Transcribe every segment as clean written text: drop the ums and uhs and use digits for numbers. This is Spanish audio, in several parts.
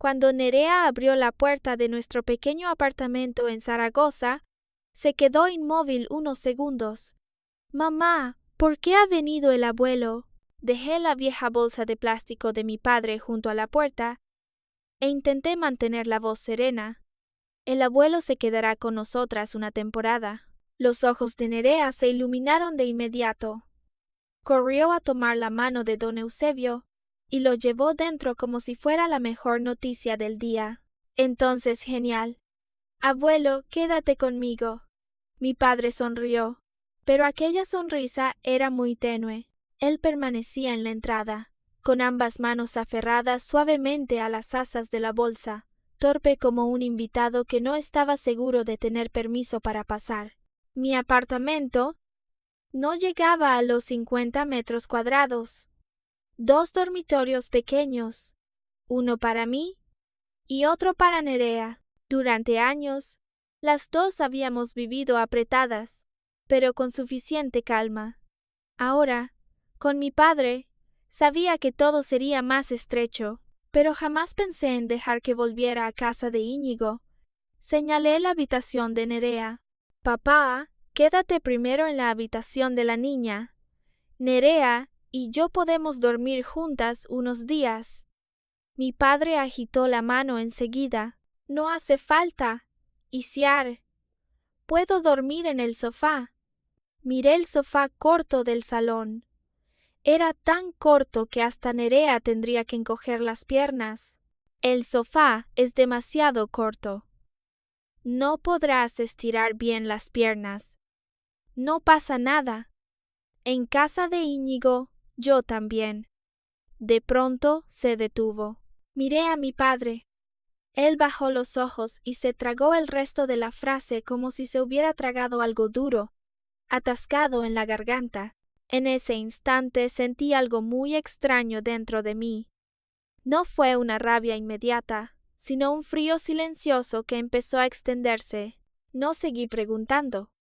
Cuando Nerea abrió la puerta de nuestro pequeño apartamento en Zaragoza, se quedó inmóvil unos segundos. «Mamá, ¿por qué ha venido el abuelo?» Dejé la vieja bolsa de plástico de mi padre junto a la puerta e intenté mantener la voz serena. «El abuelo se quedará con nosotras una temporada». Los ojos de Nerea se iluminaron de inmediato. Corrió a tomar la mano de don Eusebio y lo llevó dentro como si fuera la mejor noticia del día. «Entonces, genial. Abuelo, quédate conmigo». Mi padre sonrió, pero aquella sonrisa era muy tenue. Él permanecía en la entrada, con ambas manos aferradas suavemente a las asas de la bolsa, torpe como un invitado que no estaba seguro de tener permiso para pasar. Mi apartamento no llegaba a los 50 metros cuadrados. 2 dormitorios pequeños, uno para mí y otro para Nerea. Durante años, las dos habíamos vivido apretadas, pero con suficiente calma. Ahora, con mi padre, sabía que todo sería más estrecho, pero jamás pensé en dejar que volviera a casa de Íñigo. Señalé la habitación de Nerea. «Papá, quédate primero en la habitación de la niña. Nerea y yo podemos dormir juntas unos días». Mi padre agitó la mano enseguida. «No hace falta, Isiar. Puedo dormir en el sofá». Miré el sofá corto del salón. Era tan corto que hasta Nerea tendría que encoger las piernas. «El sofá es demasiado corto. No podrás estirar bien las piernas». «No pasa nada. En casa de Íñigo, yo también». De pronto se detuvo. Miré a mi padre. Él bajó los ojos y se tragó el resto de la frase como si se hubiera tragado algo duro, atascado en la garganta. En ese instante sentí algo muy extraño dentro de mí. No fue una rabia inmediata, sino un frío silencioso que empezó a extenderse. No seguí preguntando.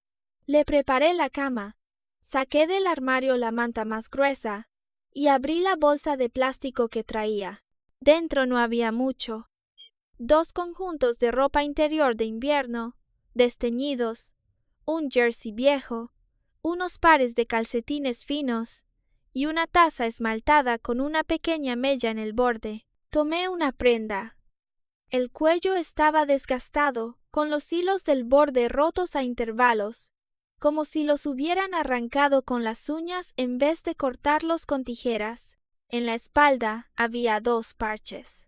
Le preparé la cama. Saqué del armario la manta más gruesa y abrí la bolsa de plástico que traía. Dentro no había mucho. 2 conjuntos de ropa interior de invierno, desteñidos, un jersey viejo, unos pares de calcetines finos y una taza esmaltada con una pequeña mella en el borde. Tomé una prenda. El cuello estaba desgastado, con los hilos del borde rotos a intervalos, como si los hubieran arrancado con las uñas en vez de cortarlos con tijeras. En la espalda había 2 parches.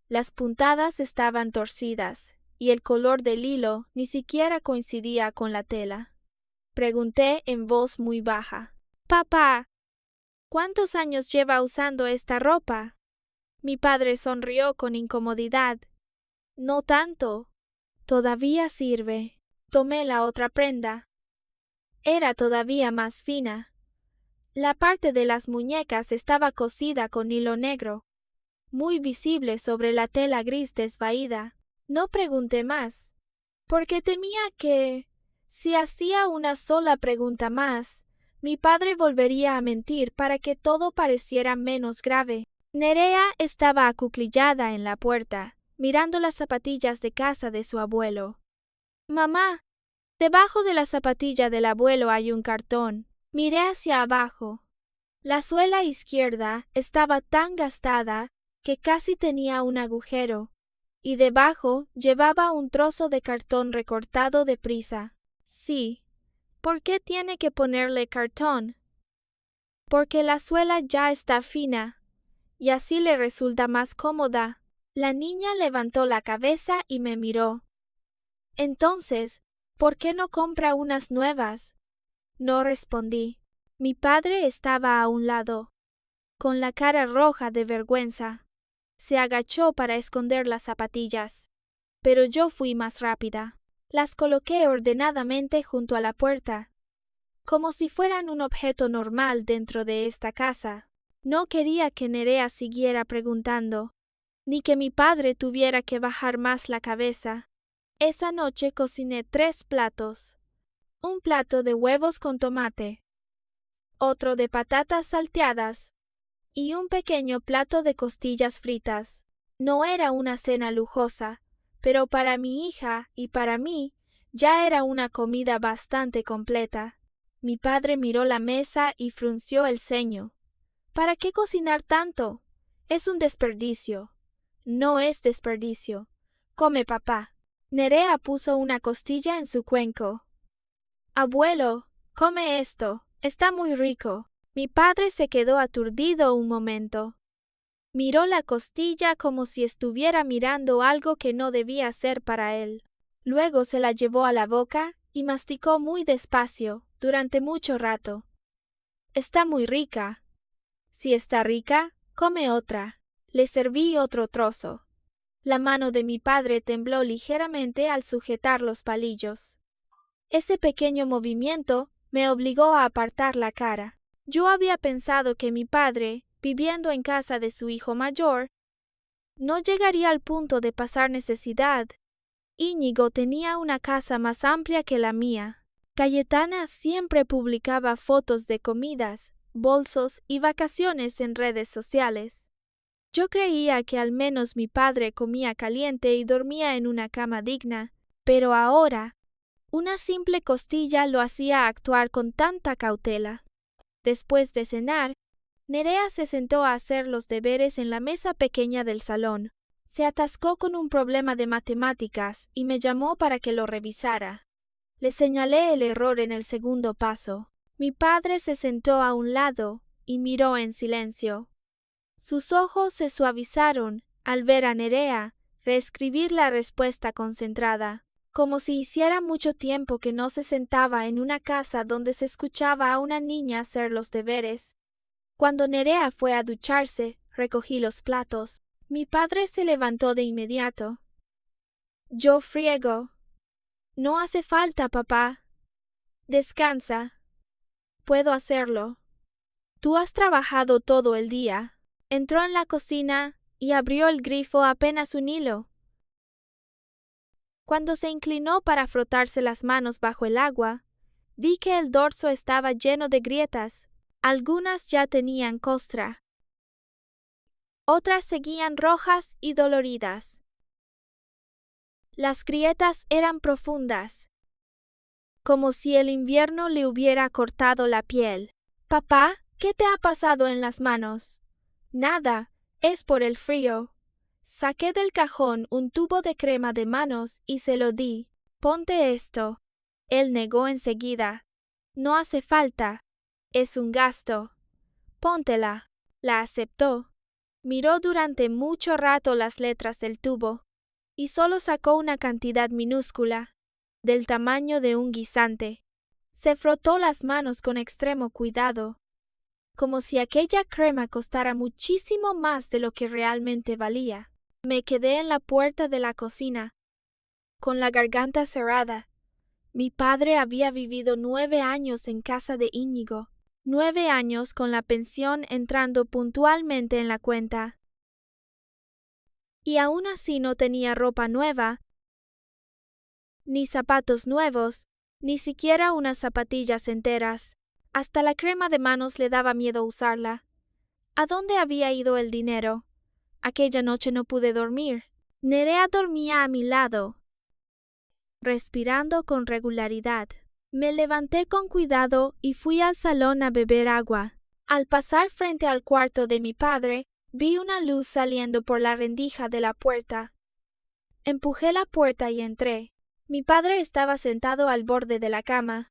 Las puntadas estaban torcidas, y el color del hilo ni siquiera coincidía con la tela. Pregunté en voz muy baja. «Papá, ¿cuántos años lleva usando esta ropa?» Mi padre sonrió con incomodidad. «No tanto. Todavía sirve». Tomé la otra prenda. Era todavía más fina. La parte de las muñecas estaba cosida con hilo negro, muy visible sobre la tela gris desvaída. No pregunté más, porque temía que, si hacía una sola pregunta más, mi padre volvería a mentir para que todo pareciera menos grave. Nerea estaba acuclillada en la puerta, mirando las zapatillas de casa de su abuelo. «Mamá, debajo de la zapatilla del abuelo hay un cartón». Miré hacia abajo. La suela izquierda estaba tan gastada que casi tenía un agujero, y debajo llevaba un trozo de cartón recortado deprisa. «Sí. ¿Por qué tiene que ponerle cartón?» «Porque la suela ya está fina, y así le resulta más cómoda». La niña levantó la cabeza y me miró. «Entonces, ¿por qué no compra unas nuevas?» No respondí. Mi padre estaba a un lado, con la cara roja de vergüenza. Se agachó para esconder las zapatillas, pero yo fui más rápida. Las coloqué ordenadamente junto a la puerta, como si fueran un objeto normal dentro de esta casa. No quería que Nerea siguiera preguntando, ni que mi padre tuviera que bajar más la cabeza. Esa noche cociné 3 platos. Un plato de huevos con tomate, otro de patatas salteadas y un pequeño plato de costillas fritas. No era una cena lujosa, pero para mi hija y para mí ya era una comida bastante completa. Mi padre miró la mesa y frunció el ceño. ¿Para qué cocinar tanto? Es un desperdicio. No es desperdicio. Come, papá. Nerea puso una costilla en su cuenco. Abuelo, come esto. Está muy rico. Mi padre se quedó aturdido un momento. Miró la costilla como si estuviera mirando algo que no debía ser para él. Luego se la llevó a la boca y masticó muy despacio, durante mucho rato. Está muy rica. Si está rica, come otra. Le serví otro trozo. La mano de mi padre tembló ligeramente al sujetar los palillos. Ese pequeño movimiento me obligó a apartar la cara. Yo había pensado que mi padre, viviendo en casa de su hijo mayor, no llegaría al punto de pasar necesidad. Íñigo tenía una casa más amplia que la mía. Cayetana siempre publicaba fotos de comidas, bolsos y vacaciones en redes sociales. Yo creía que al menos mi padre comía caliente y dormía en una cama digna, pero ahora una simple costilla lo hacía actuar con tanta cautela. Después de cenar, Nerea se sentó a hacer los deberes en la mesa pequeña del salón. Se atascó con un problema de matemáticas y me llamó para que lo revisara. Le señalé el error en el segundo paso. Mi padre se sentó a un lado y miró en silencio. Sus ojos se suavizaron al ver a Nerea reescribir la respuesta concentrada, como si hiciera mucho tiempo que no se sentaba en una casa donde se escuchaba a una niña hacer los deberes. Cuando Nerea fue a ducharse, recogí los platos. Mi padre se levantó de inmediato. Yo friego. No hace falta, papá. Descansa. Puedo hacerlo. Tú has trabajado todo el día. Entró en la cocina y abrió el grifo apenas un hilo. Cuando se inclinó para frotarse las manos bajo el agua, vi que el dorso estaba lleno de grietas. Algunas ya tenían costra. Otras seguían rojas y doloridas. Las grietas eran profundas, como si el invierno le hubiera cortado la piel. Papá, ¿qué te ha pasado en las manos? Nada, es por el frío. Saqué del cajón un tubo de crema de manos y se lo di. Ponte esto. Él negó enseguida. No hace falta. Es un gasto. Póntela. La aceptó. Miró durante mucho rato las letras del tubo y solo sacó una cantidad minúscula, del tamaño de un guisante. Se frotó las manos con extremo cuidado, como si aquella crema costara muchísimo más de lo que realmente valía. Me quedé en la puerta de la cocina, con la garganta cerrada. Mi padre había vivido 9 años en casa de Íñigo, 9 años con la pensión entrando puntualmente en la cuenta. Y aún así no tenía ropa nueva, ni zapatos nuevos, ni siquiera unas zapatillas enteras. Hasta la crema de manos le daba miedo usarla. ¿A dónde había ido el dinero? Aquella noche no pude dormir. Nerea dormía a mi lado, respirando con regularidad. Me levanté con cuidado y fui al salón a beber agua. Al pasar frente al cuarto de mi padre, vi una luz saliendo por la rendija de la puerta. Empujé la puerta y entré. Mi padre estaba sentado al borde de la cama.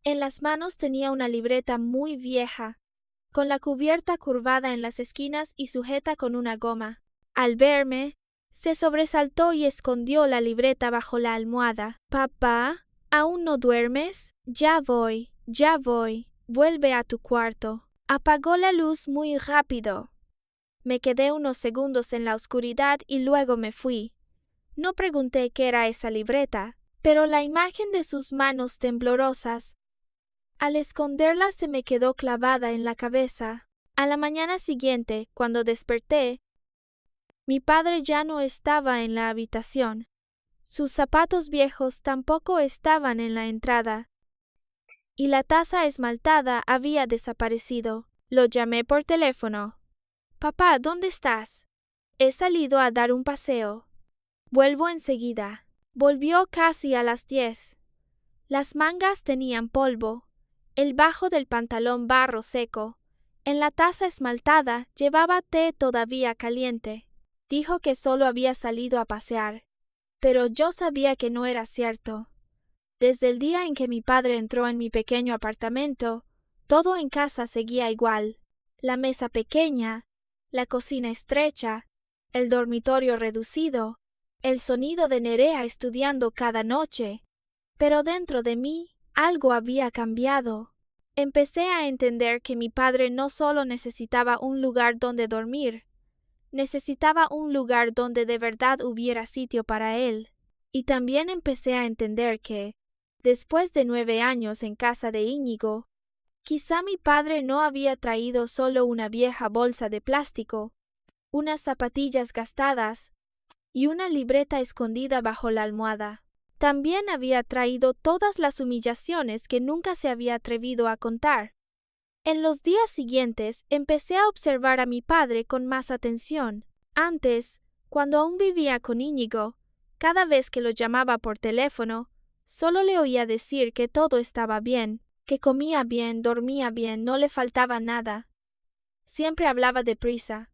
En las manos tenía una libreta muy vieja, con la cubierta curvada en las esquinas y sujeta con una goma. Al verme, se sobresaltó y escondió la libreta bajo la almohada. «Papá, ¿aún no duermes? Ya voy. Vuelve a tu cuarto». Apagó la luz muy rápido. Me quedé unos segundos en la oscuridad y luego me fui. No pregunté qué era esa libreta, pero la imagen de sus manos temblorosas, al esconderla, se me quedó clavada en la cabeza. A la mañana siguiente, cuando desperté, mi padre ya no estaba en la habitación. Sus zapatos viejos tampoco estaban en la entrada, y la taza esmaltada había desaparecido. Lo llamé por teléfono. «Papá, ¿dónde estás?» He salido a dar un paseo. Vuelvo enseguida. Volvió casi a las 10. Las mangas tenían polvo, el bajo del pantalón barro seco. En la taza esmaltada llevaba té todavía caliente. Dijo que solo había salido a pasear, pero yo sabía que no era cierto. Desde el día en que mi padre entró en mi pequeño apartamento, todo en casa seguía igual. La mesa pequeña, la cocina estrecha, el dormitorio reducido, el sonido de Nerea estudiando cada noche. Pero dentro de mí algo había cambiado. Empecé a entender que mi padre no solo necesitaba un lugar donde dormir, necesitaba un lugar donde de verdad hubiera sitio para él. Y también empecé a entender que, después de 9 años en casa de Íñigo, quizá mi padre no había traído solo una vieja bolsa de plástico, unas zapatillas gastadas y una libreta escondida bajo la almohada. También había traído todas las humillaciones que nunca se había atrevido a contar. En los días siguientes empecé a observar a mi padre con más atención. Antes, cuando aún vivía con Íñigo, cada vez que lo llamaba por teléfono, solo le oía decir que todo estaba bien, que comía bien, dormía bien, no le faltaba nada. Siempre hablaba deprisa,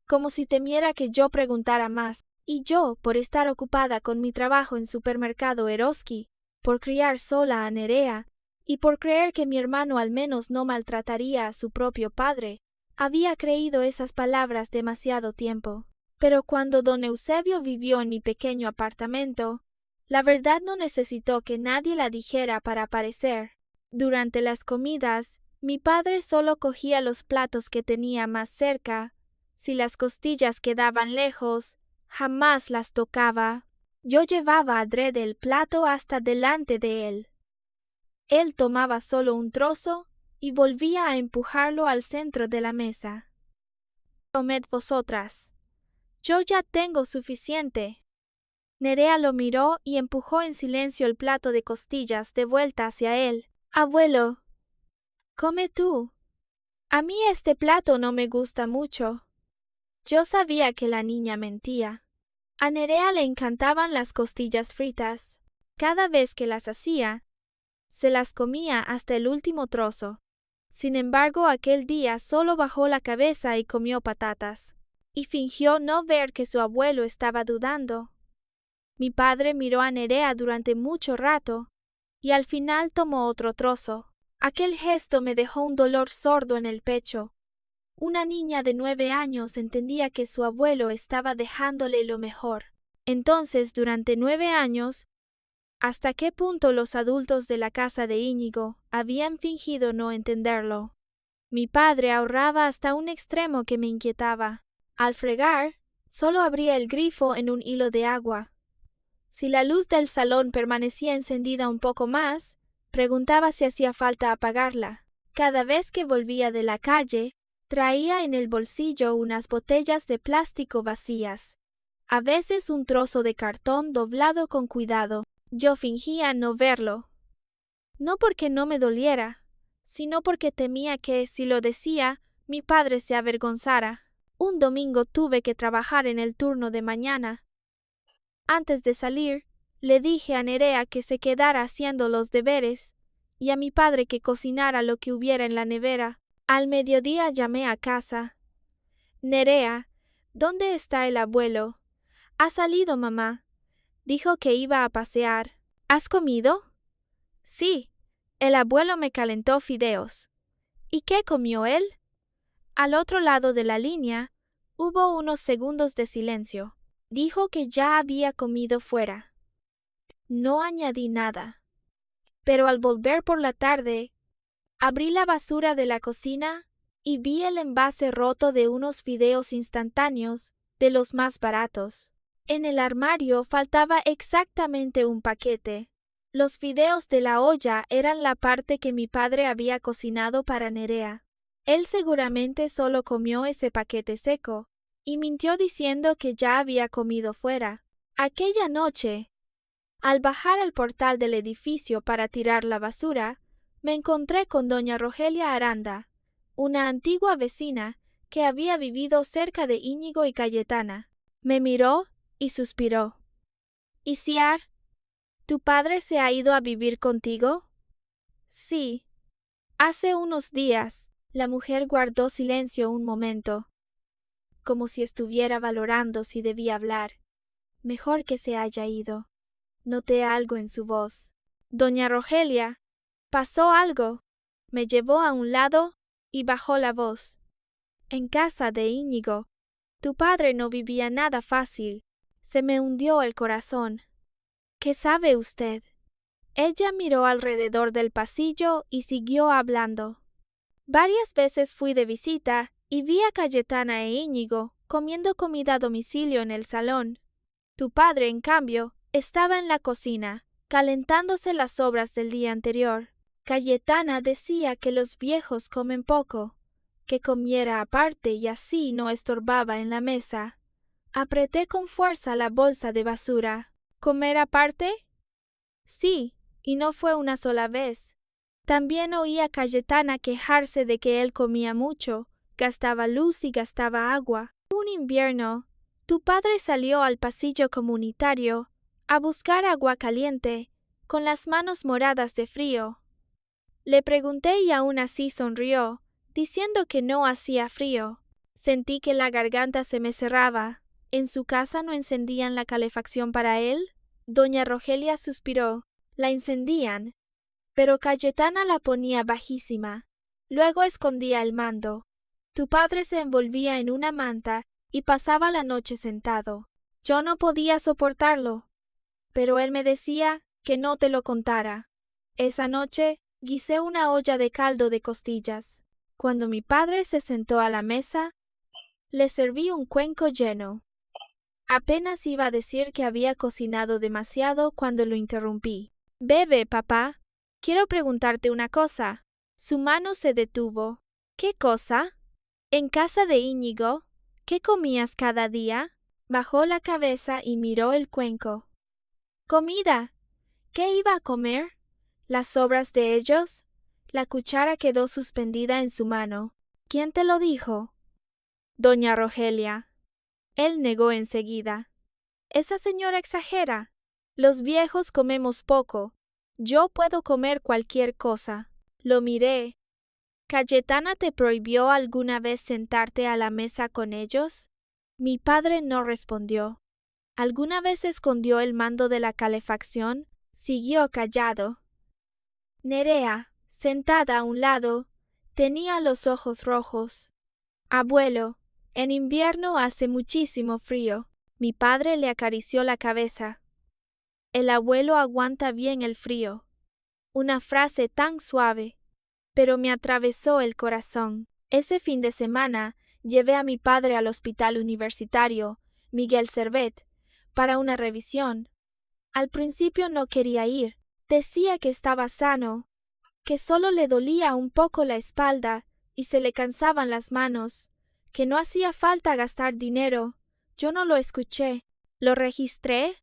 como si temiera que yo preguntara más. Y yo, por estar ocupada con mi trabajo en supermercado Eroski, por criar sola a Nerea, y por creer que mi hermano al menos no maltrataría a su propio padre, había creído esas palabras demasiado tiempo. Pero cuando don Eusebio vivió en mi pequeño apartamento, la verdad no necesitó que nadie la dijera para aparecer. Durante las comidas, mi padre solo cogía los platos que tenía más cerca. Si las costillas quedaban lejos, jamás las tocaba. Yo llevaba adrede el plato hasta delante de él. Él tomaba solo un trozo y volvía a empujarlo al centro de la mesa. Comed vosotras. Yo ya tengo suficiente. Nerea lo miró y empujó en silencio el plato de costillas de vuelta hacia él. Abuelo, come tú. A mí este plato no me gusta mucho. Yo sabía que la niña mentía. A Nerea le encantaban las costillas fritas. Cada vez que las hacía, se las comía hasta el último trozo. Sin embargo, aquel día solo bajó la cabeza y comió patatas, y fingió no ver que su abuelo estaba dudando. Mi padre miró a Nerea durante mucho rato, y al final tomó otro trozo. Aquel gesto me dejó un dolor sordo en el pecho. Una niña de 9 años entendía que su abuelo estaba dejándole lo mejor. Entonces, durante 9 años, ¿hasta qué punto los adultos de la casa de Íñigo habían fingido no entenderlo? Mi padre ahorraba hasta un extremo que me inquietaba. Al fregar, solo abría el grifo en un hilo de agua. Si la luz del salón permanecía encendida un poco más, preguntaba si hacía falta apagarla. Cada vez que volvía de la calle, traía en el bolsillo unas botellas de plástico vacías, a veces un trozo de cartón doblado con cuidado. Yo fingía no verlo, no porque no me doliera, sino porque temía que, si lo decía, mi padre se avergonzara. Un domingo tuve que trabajar en el turno de mañana. Antes de salir, le dije a Nerea que se quedara haciendo los deberes y a mi padre que cocinara lo que hubiera en la nevera. Al mediodía llamé a casa. Nerea, ¿dónde está el abuelo? Ha salido, mamá. Dijo que iba a pasear. ¿Has comido? Sí, el abuelo me calentó fideos. ¿Y qué comió él? Al otro lado de la línea hubo unos segundos de silencio. Dijo que ya había comido fuera. No añadí nada. Pero al volver por la tarde, abrí la basura de la cocina y vi el envase roto de unos fideos instantáneos, de los más baratos. En el armario faltaba exactamente un paquete. Los fideos de la olla eran la parte que mi padre había cocinado para Nerea. Él seguramente solo comió ese paquete seco, y mintió diciendo que ya había comido fuera. Aquella noche, al bajar al portal del edificio para tirar la basura, me encontré con doña Rogelia Aranda, una antigua vecina que había vivido cerca de Íñigo y Cayetana. Me miró y suspiró. Isiar, ¿tu padre se ha ido a vivir contigo? Sí. Hace unos días. La mujer guardó silencio un momento, como si estuviera valorando si debía hablar. Mejor que se haya ido. Noté algo en su voz. Doña Rogelia, pasó algo. Me llevó a un lado y bajó la voz. En casa de Íñigo, tu padre no vivía nada fácil. Se me hundió el corazón. ¿Qué sabe usted? Ella miró alrededor del pasillo y siguió hablando. Varias veces fui de visita y vi a Cayetana e Íñigo comiendo comida a domicilio en el salón. Tu padre, en cambio, estaba en la cocina, calentándose las sobras del día anterior. Cayetana decía que los viejos comen poco, que comiera aparte y así no estorbaba en la mesa. Apreté con fuerza la bolsa de basura. ¿Comer aparte? Sí, y no fue una sola vez. También oí a Cayetana quejarse de que él comía mucho, gastaba luz y gastaba agua. Un invierno, tu padre salió al pasillo comunitario a buscar agua caliente, con las manos moradas de frío. Le pregunté y aún así sonrió, diciendo que no hacía frío. Sentí que la garganta se me cerraba. ¿En su casa no encendían la calefacción para él? Doña Rogelia suspiró. La encendían, pero Cayetana la ponía bajísima. Luego escondía el mando. Tu padre se envolvía en una manta y pasaba la noche sentado. Yo no podía soportarlo, pero él me decía que no te lo contara. Esa noche guisé una olla de caldo de costillas. Cuando mi padre se sentó a la mesa, le serví un cuenco lleno. Apenas iba a decir que había cocinado demasiado cuando lo interrumpí. Bebe, papá. Quiero preguntarte una cosa. Su mano se detuvo. ¿Qué cosa? En casa de Íñigo, ¿qué comías cada día? Bajó la cabeza y miró el cuenco. Comida. ¿Qué iba a comer? ¿Las sobras de ellos? La cuchara quedó suspendida en su mano. ¿Quién te lo dijo? Doña Rogelia. Él negó enseguida. Esa señora exagera. Los viejos comemos poco. Yo puedo comer cualquier cosa. Lo miré. ¿Cayetana te prohibió alguna vez sentarte a la mesa con ellos? Mi padre no respondió. ¿Alguna vez escondió el mando de la calefacción? Siguió callado. Nerea, sentada a un lado, tenía los ojos rojos. Abuelo, en invierno hace muchísimo frío. Mi padre le acarició la cabeza. El abuelo aguanta bien el frío. Una frase tan suave, pero me atravesó el corazón. Ese fin de semana llevé a mi padre al hospital universitario, Miguel Servet, para una revisión. Al principio no quería ir. Decía que estaba sano, que solo le dolía un poco la espalda y se le cansaban las manos, que no hacía falta gastar dinero. Yo no lo escuché. Lo registré,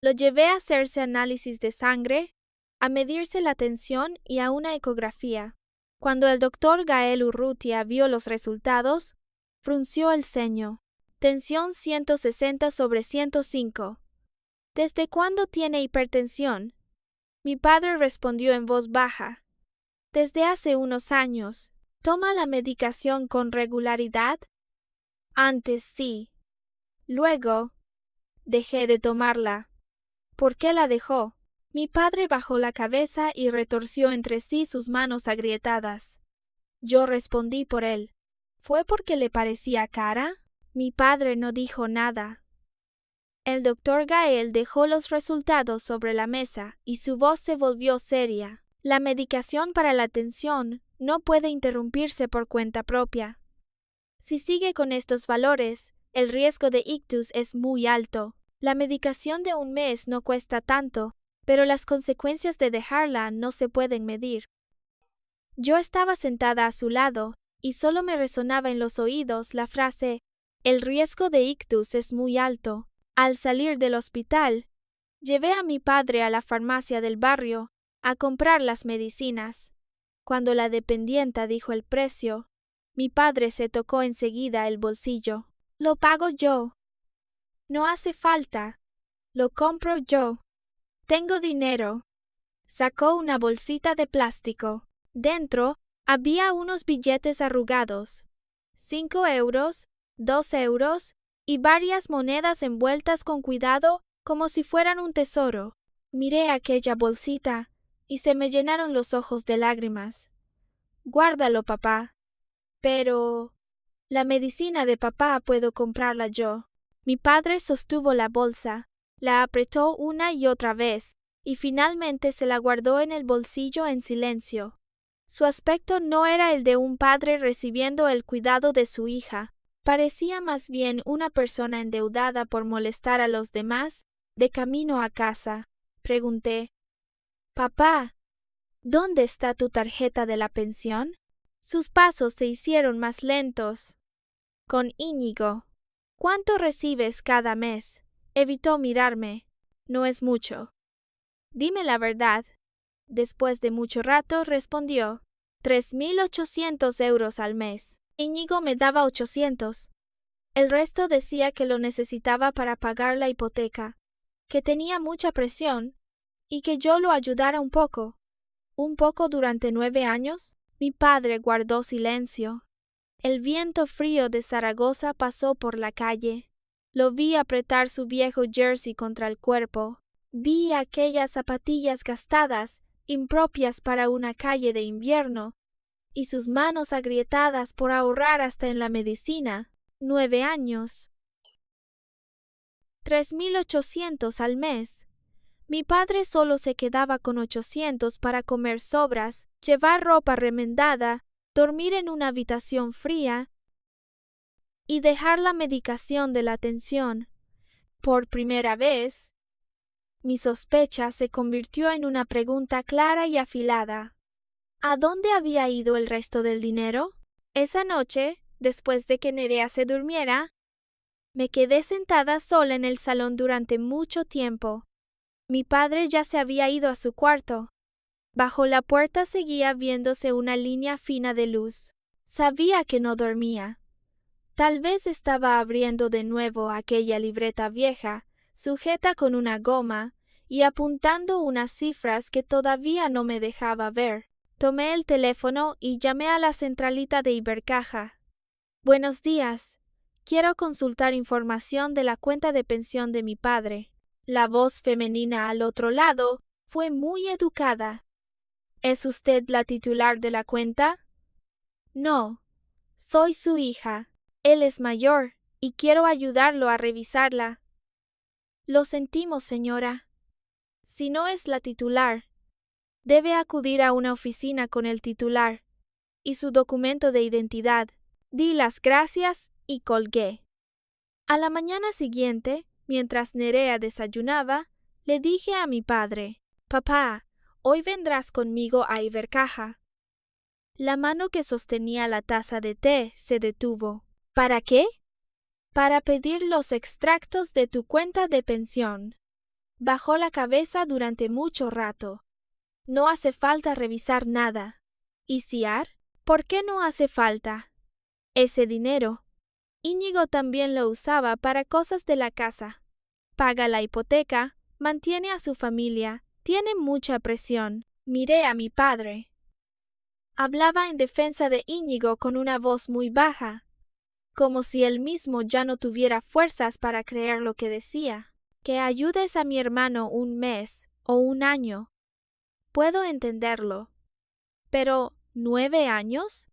lo llevé a hacerse análisis de sangre, a medirse la tensión y a una ecografía. Cuando el doctor Gael Urrutia vio los resultados, frunció el ceño. Tensión 160/105. ¿Desde cuándo tiene hipertensión? Mi padre respondió en voz baja. Desde hace unos años. ¿Toma la medicación con regularidad? Antes sí. Luego, dejé de tomarla. ¿Por qué la dejó? Mi padre bajó la cabeza y retorció entre sí sus manos agrietadas. Yo respondí por él. ¿Fue porque le parecía cara? Mi padre no dijo nada. El doctor Gael dejó los resultados sobre la mesa y su voz se volvió seria. La medicación para la tensión no puede interrumpirse por cuenta propia. Si sigue con estos valores, el riesgo de ictus es muy alto. La medicación de un mes no cuesta tanto, pero las consecuencias de dejarla no se pueden medir. Yo estaba sentada a su lado, y solo me resonaba en los oídos la frase, el riesgo de ictus es muy alto. Al salir del hospital, llevé a mi padre a la farmacia del barrio a comprar las medicinas. Cuando la dependienta dijo el precio, mi padre se tocó enseguida el bolsillo. Lo pago yo. No hace falta. Lo compro yo. Tengo dinero. Sacó una bolsita de plástico. Dentro había unos billetes arrugados. 5 euros, 2 euros y varias monedas envueltas con cuidado como si fueran un tesoro. Miré aquella bolsita y se me llenaron los ojos de lágrimas. Guárdalo, papá. Pero la medicina de papá puedo comprarla yo. Mi padre sostuvo la bolsa, la apretó una y otra vez, y finalmente se la guardó en el bolsillo en silencio. Su aspecto no era el de un padre recibiendo el cuidado de su hija. Parecía más bien una persona endeudada por molestar a los demás, de camino a casa. Pregunté: «Papá, ¿dónde está tu tarjeta de la pensión?». Sus pasos se hicieron más lentos. «Con Íñigo». «¿Cuánto recibes cada mes?». Evitó mirarme. «No es mucho». «Dime la verdad». Después de mucho rato respondió: 3.800 euros al mes. Íñigo me daba 800. El resto decía que lo necesitaba para pagar la hipoteca, que tenía mucha presión y que yo lo ayudara un poco. ¿Un poco durante 9 años? Mi padre guardó silencio. El viento frío de Zaragoza pasó por la calle. Lo vi apretar su viejo jersey contra el cuerpo. Vi aquellas zapatillas gastadas, impropias para una calle de invierno, y sus manos agrietadas por ahorrar hasta en la medicina. 9 años. 3.800 al mes. Mi padre solo se quedaba con 800 para comer sobras, llevar ropa remendada, dormir en una habitación fría y dejar la medicación de la tensión. Por primera vez, mi sospecha se convirtió en una pregunta clara y afilada. ¿A dónde había ido el resto del dinero? Esa noche, después de que Nerea se durmiera, me quedé sentada sola en el salón durante mucho tiempo. Mi padre ya se había ido a su cuarto. Bajo la puerta seguía viéndose una línea fina de luz. Sabía que no dormía. Tal vez estaba abriendo de nuevo aquella libreta vieja, sujeta con una goma, y apuntando unas cifras que todavía no me dejaba ver. Tomé el teléfono y llamé a la centralita de Ibercaja. «Buenos días. Quiero consultar información de la cuenta de pensión de mi padre». La voz femenina al otro lado fue muy educada. «¿Es usted la titular de la cuenta?». «No, soy su hija. Él es mayor y quiero ayudarlo a revisarla». «Lo sentimos, señora. Si no es la titular, debe acudir a una oficina con el titular y su documento de identidad». Di las gracias y colgué. A la mañana siguiente, mientras Nerea desayunaba, le dije a mi padre: «Papá, hoy vendrás conmigo a Ibercaja». La mano que sostenía la taza de té se detuvo. «¿Para qué?». «Para pedir los extractos de tu cuenta de pensión». Bajó la cabeza durante mucho rato. «No hace falta revisar nada». «¿Y Ciar? ¿Por qué no hace falta?» «Ese dinero. Íñigo también lo usaba para cosas de la casa. Paga la hipoteca, mantiene a su familia, tiene mucha presión». Miré a mi padre. Hablaba en defensa de Íñigo con una voz muy baja, como si él mismo ya no tuviera fuerzas para creer lo que decía. «Que ayudes a mi hermano un mes o un año. Puedo entenderlo. Pero, ¿9 años?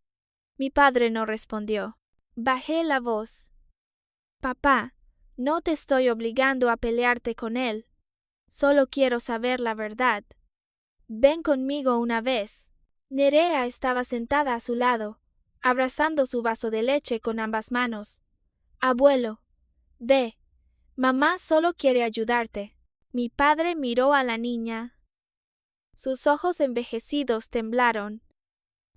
Mi padre no respondió. Bajé la voz. «Papá, no te estoy obligando a pelearte con él. Solo quiero saber la verdad. Ven conmigo una vez». Nerea estaba sentada a su lado, abrazando su vaso de leche con ambas manos. «Abuelo, ve. Mamá solo quiere ayudarte». Mi padre miró a la niña. Sus ojos envejecidos temblaron.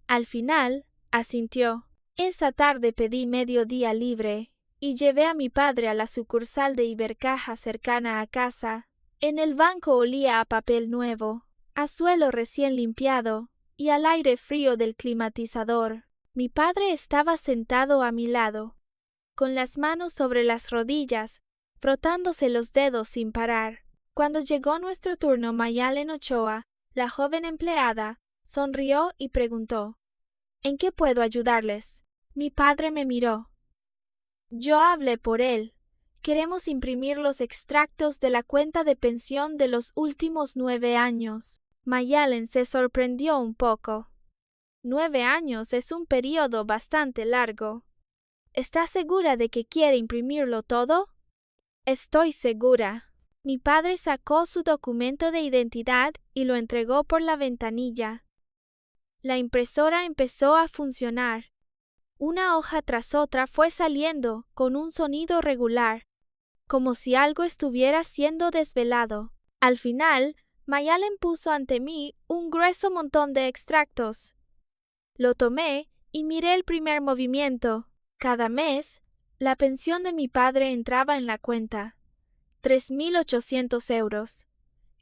Al final, asintió. Esa tarde pedí medio día libre y llevé a mi padre a la sucursal de Ibercaja cercana a casa. En el banco olía a papel nuevo, a suelo recién limpiado y al aire frío del climatizador. Mi padre estaba sentado a mi lado, con las manos sobre las rodillas, frotándose los dedos sin parar. Cuando llegó nuestro turno, Mayalen Ochoa, la joven empleada, sonrió y preguntó: ¿En qué puedo ayudarles? Mi padre me miró. Yo hablé por él. Queremos imprimir los extractos de la cuenta de pensión de los últimos 9 años. Mayalen se sorprendió un poco. 9 años es un período bastante largo. ¿Está segura de que quiere imprimirlo todo? Estoy segura. Mi padre sacó su documento de identidad y lo entregó por la ventanilla. La impresora empezó a funcionar. Una hoja tras otra fue saliendo con un sonido regular, como si algo estuviera siendo desvelado. Al final, Mayalen puso ante mí un grueso montón de extractos. Lo tomé y miré el primer movimiento. Cada mes, la pensión de mi padre entraba en la cuenta, 3.800 euros,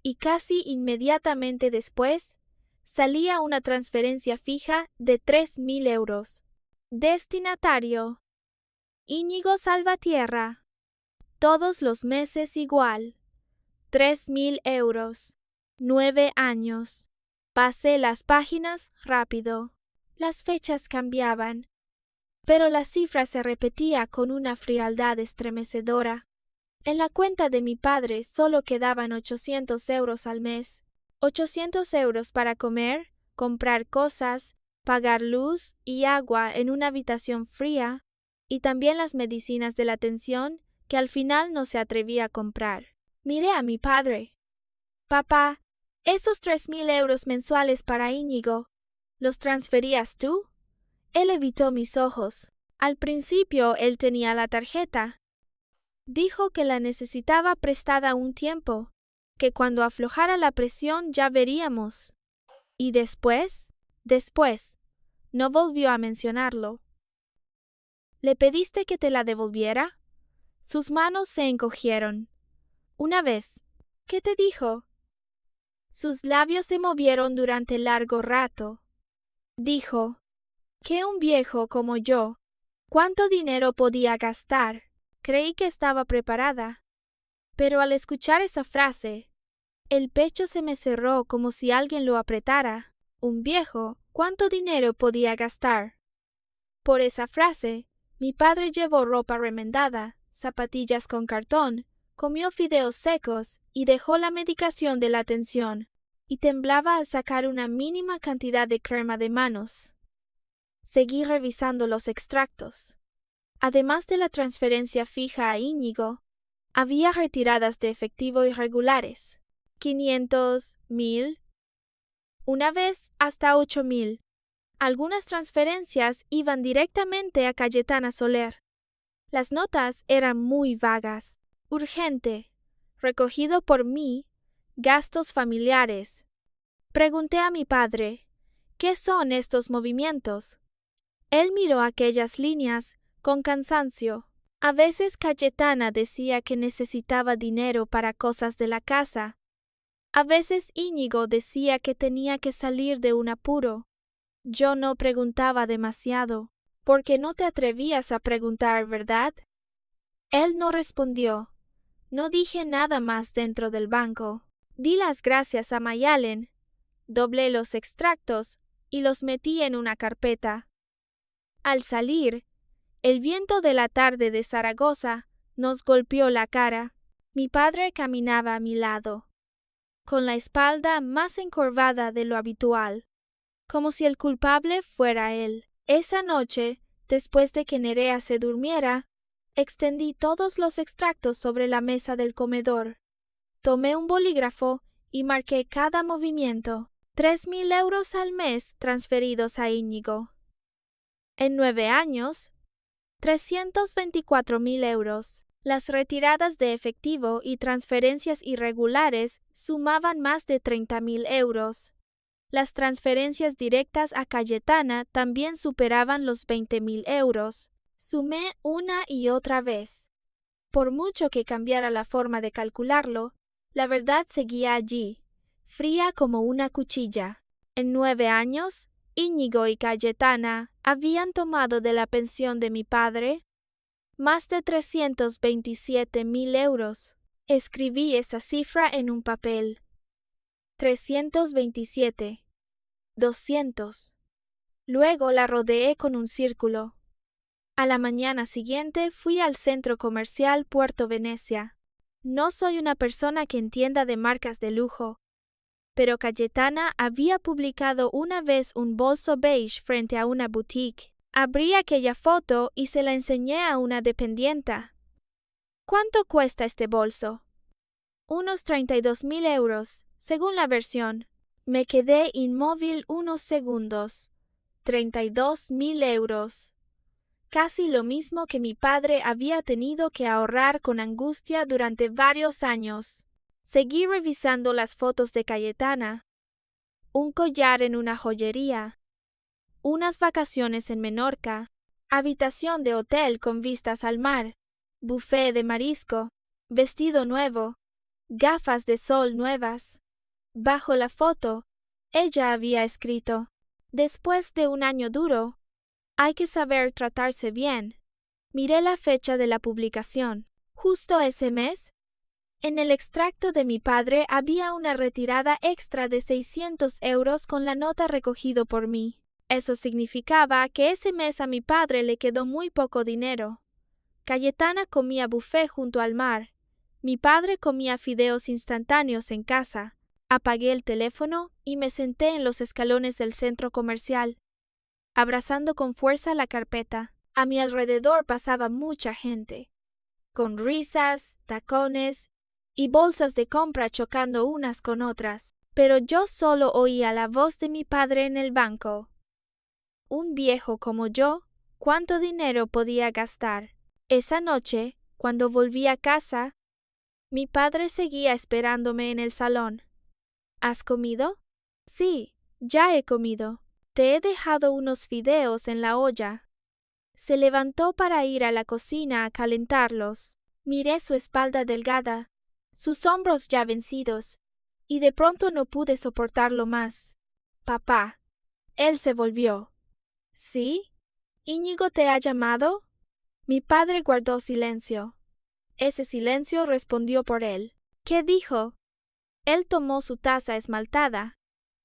y casi inmediatamente después salía una transferencia fija de 3.000 euros. Destinatario: Íñigo Salvatierra. Todos los meses igual. 3.000 euros. 9 años. Pasé las páginas rápido. Las fechas cambiaban, pero la cifra se repetía con una frialdad estremecedora. En la cuenta de mi padre solo quedaban 800 euros al mes. 800 euros para comer, comprar cosas, pagar luz y agua en una habitación fría, y también las medicinas de la tensión que al final no se atrevía a comprar. Miré a mi padre. Papá, esos 3.000 euros mensuales para Íñigo, ¿los transferías tú? Él evitó mis ojos. Al principio él tenía la tarjeta. Dijo que la necesitaba prestada un tiempo, que cuando aflojara la presión ya veríamos. Y después, no volvió a mencionarlo. ¿Le pediste que te la devolviera? Sus manos se encogieron. Una vez. ¿Qué te dijo? Sus labios se movieron durante largo rato. Dijo que un viejo como yo, ¿cuánto dinero podía gastar? Creí que estaba preparada. Pero al escuchar esa frase, el pecho se me cerró como si alguien lo apretara. Un viejo, ¿cuánto dinero podía gastar? Por esa frase, mi padre llevó ropa remendada, zapatillas con cartón, comió fideos secos y dejó la medicación de la tensión, y temblaba al sacar una mínima cantidad de crema de manos. Seguí revisando los extractos. Además de la transferencia fija a Íñigo, había retiradas de efectivo irregulares, 500, 1.000, una vez hasta 8.000. Algunas transferencias iban directamente a Cayetana Soler. Las notas eran muy vagas. Urgente, recogido por mí, gastos familiares. Pregunté a mi padre, ¿qué son estos movimientos? Él miró aquellas líneas con cansancio. A veces Cayetana decía que necesitaba dinero para cosas de la casa. A veces Íñigo decía que tenía que salir de un apuro. Yo no preguntaba demasiado, porque no te atrevías a preguntar, ¿verdad? Él no respondió. No dije nada más dentro del banco. Di las gracias a Mayalen, doblé los extractos y los metí en una carpeta. Al salir, el viento de la tarde de Zaragoza nos golpeó la cara. Mi padre caminaba a mi lado, con la espalda más encorvada de lo habitual, como si el culpable fuera él. Esa noche, después de que Nerea se durmiera, extendí todos los extractos sobre la mesa del comedor. Tomé un bolígrafo y marqué cada movimiento. 3.000 euros al mes transferidos a Íñigo. En 9 años, 324.000 euros. Las retiradas de efectivo y transferencias irregulares sumaban más de 30.000 euros. Las transferencias directas a Cayetana también superaban los 20.000 euros. Sumé una y otra vez. Por mucho que cambiara la forma de calcularlo, la verdad seguía allí, fría como una cuchilla. En 9 años, Íñigo y Cayetana habían tomado de la pensión de mi padre Más de 327.000 euros. Escribí esa cifra en un papel. 327. 200. Luego la rodeé con un círculo. A la mañana siguiente fui al centro comercial Puerto Venecia. No soy una persona que entienda de marcas de lujo, pero Cayetana había publicado una vez un bolso beige frente a una boutique. Abrí aquella foto y se la enseñé a una dependienta. ¿Cuánto cuesta este bolso? Unos 32.000 euros, según la versión. Me quedé inmóvil unos segundos. 32.000 euros. Casi lo mismo que mi padre había tenido que ahorrar con angustia durante varios años. Seguí revisando las fotos de Cayetana. Un collar en una joyería. Unas vacaciones en Menorca. Habitación de hotel con vistas al mar. Buffet de marisco. Vestido nuevo. Gafas de sol nuevas. Bajo la foto, ella había escrito: después de un año duro, hay que saber tratarse bien. Miré la fecha de la publicación. Justo ese mes, en el extracto de mi padre había una retirada extra de 600 euros con la nota recogido por mí. Eso significaba que ese mes a mi padre le quedó muy poco dinero. Cayetana comía buffet junto al mar. Mi padre comía fideos instantáneos en casa. Apagué el teléfono y me senté en los escalones del centro comercial, abrazando con fuerza la carpeta. A mi alrededor pasaba mucha gente, con risas, tacones y bolsas de compra chocando unas con otras. Pero yo solo oía la voz de mi padre en el banco. Un viejo como yo, ¿cuánto dinero podía gastar? Esa noche, cuando volví a casa, mi padre seguía esperándome en el salón. ¿Has comido? Sí, ya he comido. Te he dejado unos fideos en la olla. Se levantó para ir a la cocina a calentarlos. Miré su espalda delgada, sus hombros ya vencidos, y de pronto no pude soportarlo más. Papá. Él se volvió. ¿Sí? ¿Íñigo te ha llamado? Mi padre guardó silencio. Ese silencio respondió por él. ¿Qué dijo? Él tomó su taza esmaltada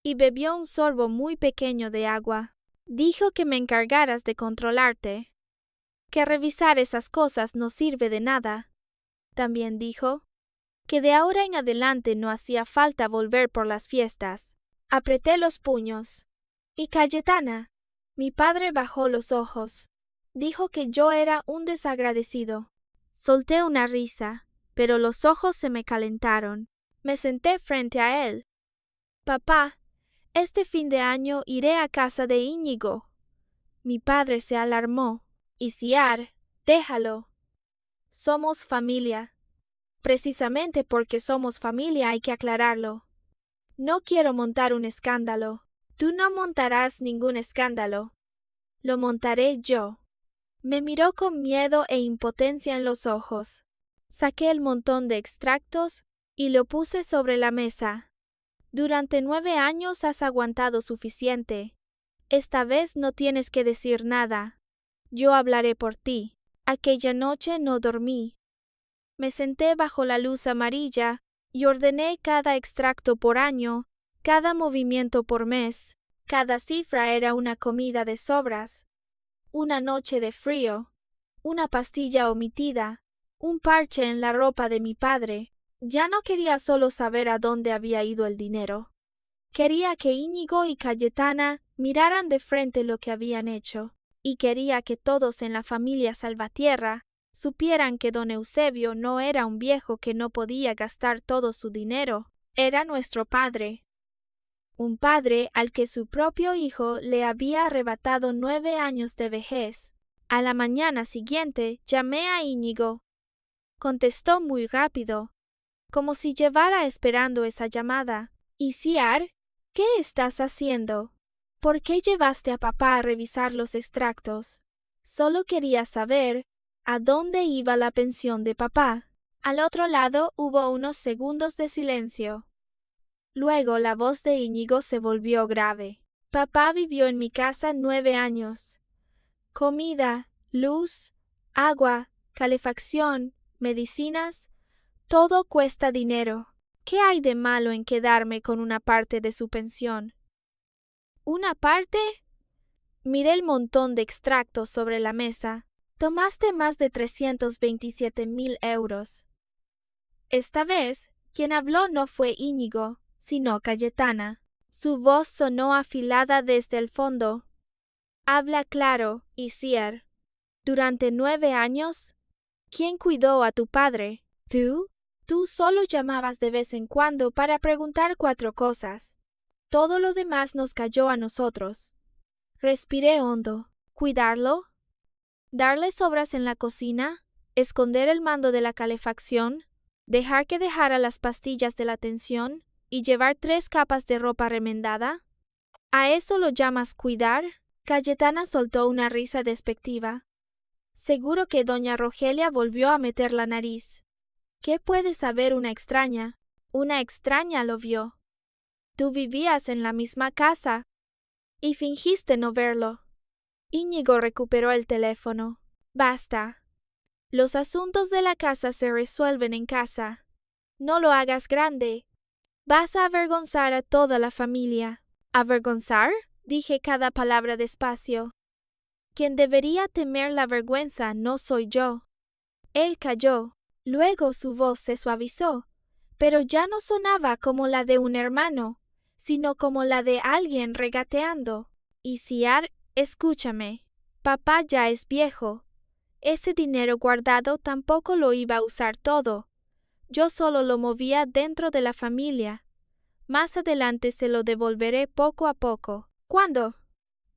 y bebió un sorbo muy pequeño de agua. Dijo que me encargaras de controlarte, que revisar esas cosas no sirve de nada. También dijo que de ahora en adelante no hacía falta volver por las fiestas. Apreté los puños. ¿Y Cayetana? Mi padre bajó los ojos. Dijo que yo era un desagradecido. Solté una risa, pero los ojos se me calentaron. Me senté frente a él. Papá, este fin de año iré a casa de Íñigo. Mi padre se alarmó. Isiar, déjalo. Somos familia. Precisamente porque somos familia hay que aclararlo. No quiero montar un escándalo. Tú no montarás ningún escándalo. Lo montaré yo. Me miró con miedo e impotencia en los ojos. Saqué el montón de extractos y lo puse sobre la mesa. Durante 9 años has aguantado suficiente. Esta vez no tienes que decir nada. Yo hablaré por ti. Aquella noche no dormí. Me senté bajo la luz amarilla y ordené cada extracto por año, cada movimiento por mes. Cada cifra era una comida de sobras, una noche de frío, una pastilla omitida, un parche en la ropa de mi padre. Ya no quería solo saber a dónde había ido el dinero. Quería que Íñigo y Cayetana miraran de frente lo que habían hecho, y quería que todos en la familia Salvatierra supieran que don Eusebio no era un viejo que no podía gastar todo su dinero, era nuestro padre. Un padre al que su propio hijo le había arrebatado 9 años de vejez. A la mañana siguiente llamé a Íñigo. Contestó muy rápido, como si llevara esperando esa llamada. Isiar, ¿qué estás haciendo? ¿Por qué llevaste a papá a revisar los extractos? Solo quería saber a dónde iba la pensión de papá. Al otro lado hubo unos segundos de silencio. Luego la voz de Íñigo se volvió grave. Papá vivió en mi casa 9 años. Comida, luz, agua, calefacción, medicinas, todo cuesta dinero. ¿Qué hay de malo en quedarme con una parte de su pensión? ¿Una parte? Miré el montón de extractos sobre la mesa. Tomaste más de 327,000 euros. Esta vez, quien habló no fue Íñigo, sino Cayetana. Su voz sonó afilada desde el fondo. Habla claro, Isier. Durante 9 años, ¿quién cuidó a tu padre? ¿Tú? Tú solo llamabas de vez en cuando para preguntar 4 cosas. Todo lo demás nos cayó a nosotros. Respiré hondo. ¿Cuidarlo? ¿Darle sobras en la cocina? ¿Esconder el mando de la calefacción? ¿Dejar que dejara las pastillas de la tensión? ¿Y llevar 3 capas de ropa remendada? ¿A eso lo llamas cuidar? Cayetana soltó una risa despectiva. Seguro que doña Rogelia volvió a meter la nariz. ¿Qué puede saber una extraña? Una extraña lo vio. Tú vivías en la misma casa y fingiste no verlo. Íñigo recuperó el teléfono. Basta. Los asuntos de la casa se resuelven en casa. No lo hagas grande. Vas a avergonzar a toda la familia. ¿Avergonzar? Dije cada palabra despacio. Quien debería temer la vergüenza no soy yo. Él calló. Luego su voz se suavizó, pero ya no sonaba como la de un hermano, sino como la de alguien regateando. Isiar, escúchame. Papá ya es viejo. Ese dinero guardado tampoco lo iba a usar todo. Yo solo lo movía dentro de la familia. Más adelante se lo devolveré poco a poco. ¿Cuándo?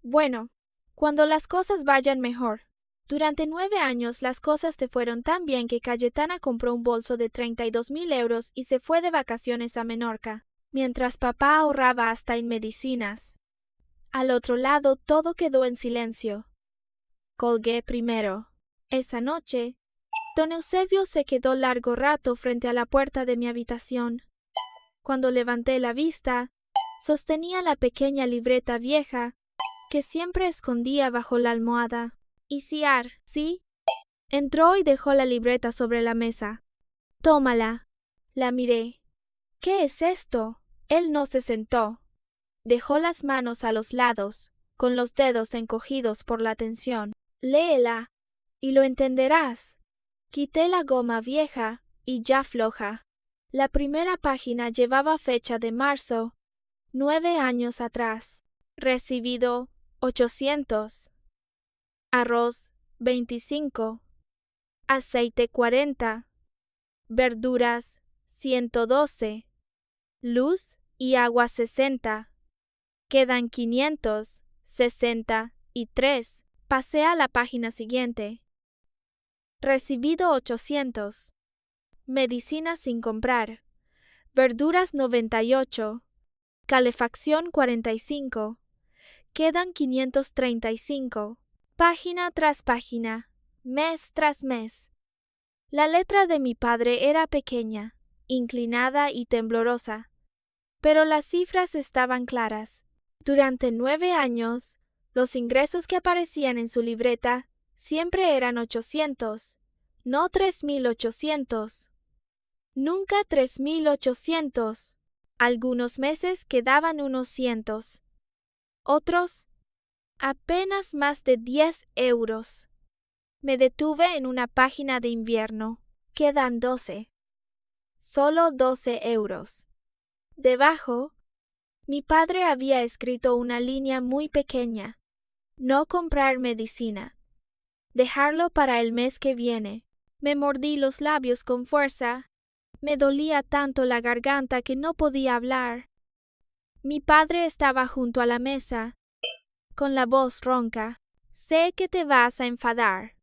Bueno, cuando las cosas vayan mejor. Durante 9 años las cosas te fueron tan bien que Cayetana compró un bolso de 32,000 euros y se fue de vacaciones a Menorca, mientras papá ahorraba hasta en medicinas. Al otro lado todo quedó en silencio. Colgué primero. Esa noche, don Eusebio se quedó largo rato frente a la puerta de mi habitación. Cuando levanté la vista, sostenía la pequeña libreta vieja que siempre escondía bajo la almohada. Isiar, ¿sí? Entró y dejó la libreta sobre la mesa. Tómala. La miré. ¿Qué es esto? Él no se sentó. Dejó las manos a los lados, con los dedos encogidos por la tensión. Léela, y lo entenderás. Quité la goma vieja y ya floja. La primera página llevaba fecha de marzo, 9 años atrás. Recibido 800. Arroz 25. Aceite 40. Verduras 112. Luz y agua 60. Quedan 563. Pasé a la página siguiente. Recibido 800. Medicinas sin comprar. Verduras 98. Calefacción 45. Quedan 535. Página tras página, mes tras mes. La letra de mi padre era pequeña, inclinada y temblorosa, pero las cifras estaban claras. Durante 9 años, los ingresos que aparecían en su libreta siempre eran 800, no 3,800. Nunca 3,800. Algunos meses quedaban unos cientos. Otros, apenas más de 10 euros. Me detuve en una página de invierno. Quedan 12. Solo 12 euros. Debajo, mi padre había escrito una línea muy pequeña. No comprar medicina. Dejarlo para el mes que viene. Me mordí los labios con fuerza. Me dolía tanto la garganta que no podía hablar. Mi padre estaba junto a la mesa, con la voz ronca. Sé que te vas a enfadar.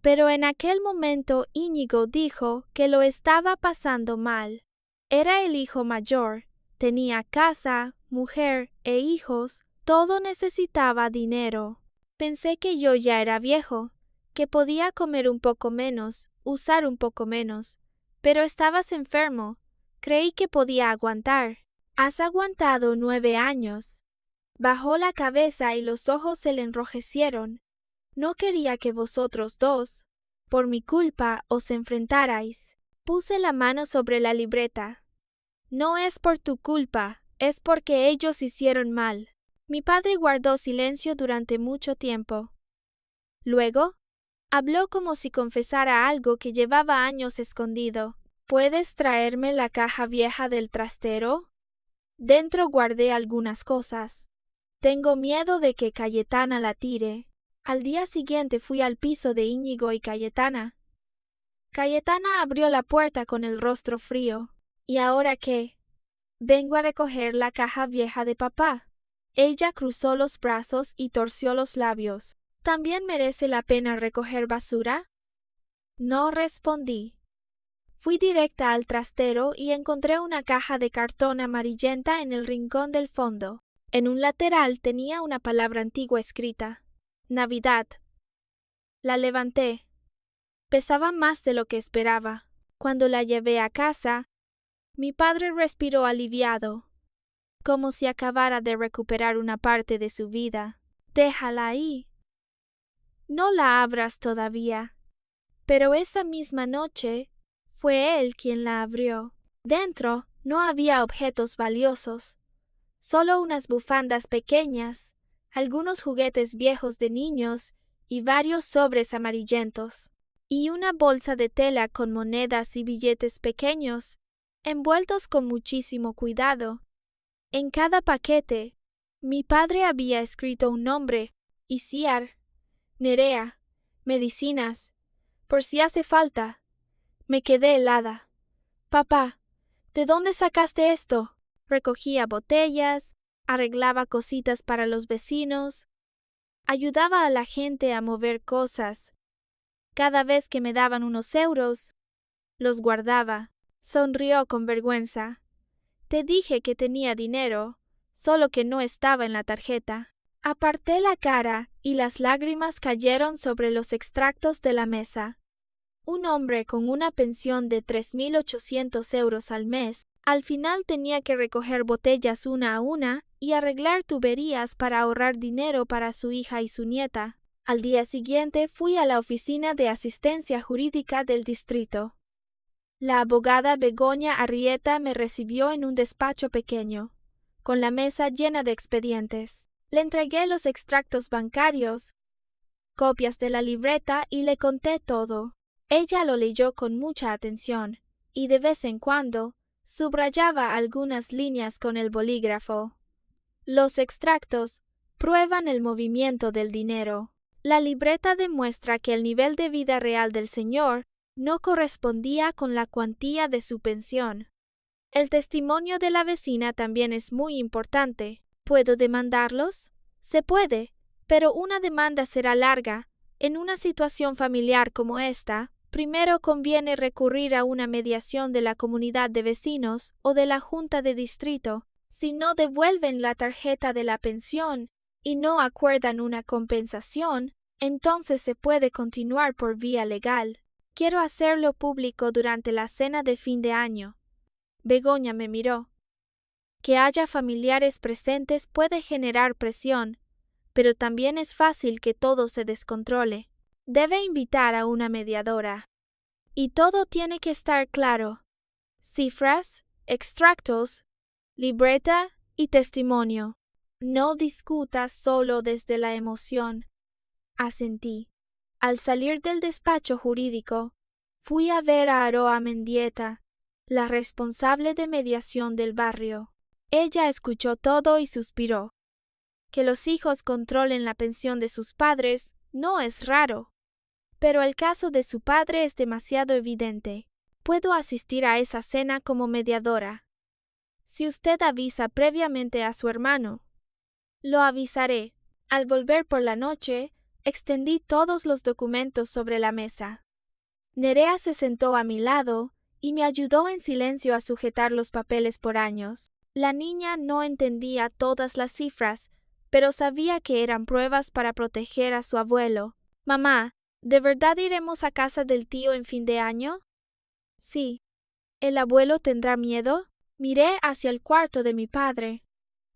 Pero en aquel momento Íñigo dijo que lo estaba pasando mal. Era el hijo mayor, tenía casa, mujer e hijos, todo necesitaba dinero. Pensé que yo ya era viejo, que podía comer un poco menos, usar un poco menos. Pero estabas enfermo. Creí que podía aguantar. Has aguantado 9 años. Bajó la cabeza y los ojos se le enrojecieron. No quería que vosotros dos Por mi culpa os enfrentarais. Puse la mano sobre la libreta. No es por tu culpa, es porque ellos hicieron mal. Mi padre guardó silencio durante mucho tiempo. Luego, habló como si confesara algo que llevaba años escondido. ¿Puedes traerme la caja vieja del trastero? Dentro guardé algunas cosas. Tengo miedo de que Cayetana la tire. Al día siguiente fui al piso de Íñigo y Cayetana. Cayetana abrió la puerta con el rostro frío. ¿Y ahora qué? Vengo a recoger la caja vieja de papá. Ella cruzó los brazos y torció los labios. ¿También merece la pena recoger basura? No respondí. Fui directa al trastero y encontré una caja de cartón amarillenta en el rincón del fondo. En un lateral tenía una palabra antigua escrita: Navidad. La levanté. Pesaba más de lo que esperaba. Cuando la llevé a casa, mi padre respiró aliviado, como si acabara de recuperar una parte de su vida. Déjala ahí. No la abras todavía. Pero esa misma noche fue él quien la abrió. Dentro no había objetos valiosos, solo unas bufandas pequeñas, algunos juguetes viejos de niños y varios sobres amarillentos, y una bolsa de tela con monedas y billetes pequeños, envueltos con muchísimo cuidado. En cada paquete, mi padre había escrito un nombre: Isiar, Nerea, medicinas, por si hace falta. Me quedé helada. Papá, ¿de dónde sacaste esto? Recogía botellas, arreglaba cositas para los vecinos, ayudaba a la gente a mover cosas. Cada vez que me daban unos euros, los guardaba. Sonrió con vergüenza. Te dije que tenía dinero, solo que no estaba en la tarjeta. Aparté la cara y las lágrimas cayeron sobre los extractos de la mesa. Un hombre con una pensión de 3.800 euros al mes, al final tenía que recoger botellas una a una y arreglar tuberías para ahorrar dinero para su hija y su nieta. Al día siguiente fui a la oficina de asistencia jurídica del distrito. La abogada Begoña Arrieta me recibió en un despacho pequeño, con la mesa llena de expedientes. Le entregué los extractos bancarios, copias de la libreta y le conté todo. Ella lo leyó con mucha atención y de vez en cuando subrayaba algunas líneas con el bolígrafo. Los extractos prueban el movimiento del dinero. La libreta demuestra que el nivel de vida real del señor no correspondía con la cuantía de su pensión. El testimonio de la vecina también es muy importante. ¿Puedo demandarlos? Se puede, pero una demanda será larga. En una situación familiar como esta, primero conviene recurrir a una mediación de la comunidad de vecinos o de la junta de distrito. Si no devuelven la tarjeta de la pensión y no acuerdan una compensación, entonces se puede continuar por vía legal. Quiero hacerlo público durante la cena de fin de año. Begoña me miró. Que haya familiares presentes puede generar presión, pero también es fácil que todo se descontrole. Debe invitar a una mediadora. Y todo tiene que estar claro: cifras, extractos, libreta y testimonio. No discutas solo desde la emoción. Asentí. Al salir del despacho jurídico, fui a ver a Aroa Mendieta, la responsable de mediación del barrio. Ella escuchó todo y suspiró. Que los hijos controlen la pensión de sus padres no es raro, pero el caso de su padre es demasiado evidente. Puedo asistir a esa cena como mediadora. Si usted avisa previamente a su hermano. Lo avisaré. Al volver por la noche, extendí todos los documentos sobre la mesa. Nerea se sentó a mi lado y me ayudó en silencio a sujetar los papeles por años. La niña no entendía todas las cifras, pero sabía que eran pruebas para proteger a su abuelo. Mamá, ¿de verdad iremos a casa del tío en fin de año? Sí. ¿El abuelo tendrá miedo? Miré hacia el cuarto de mi padre.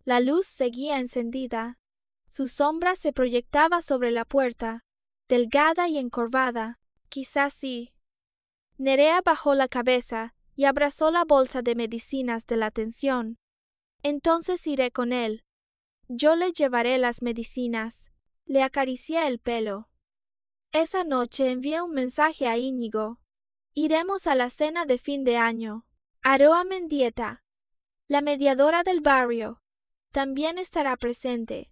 La luz seguía encendida. Su sombra se proyectaba sobre la puerta, delgada y encorvada. quizás sí. Nerea bajó la cabeza y abrazó la bolsa de medicinas de la tensión. Entonces iré con él. Yo le llevaré las medicinas. Le acaricié el pelo. Esa noche envié un mensaje a Íñigo. Iremos a la cena de fin de año. Aroa Mendieta, la mediadora del barrio, también estará presente.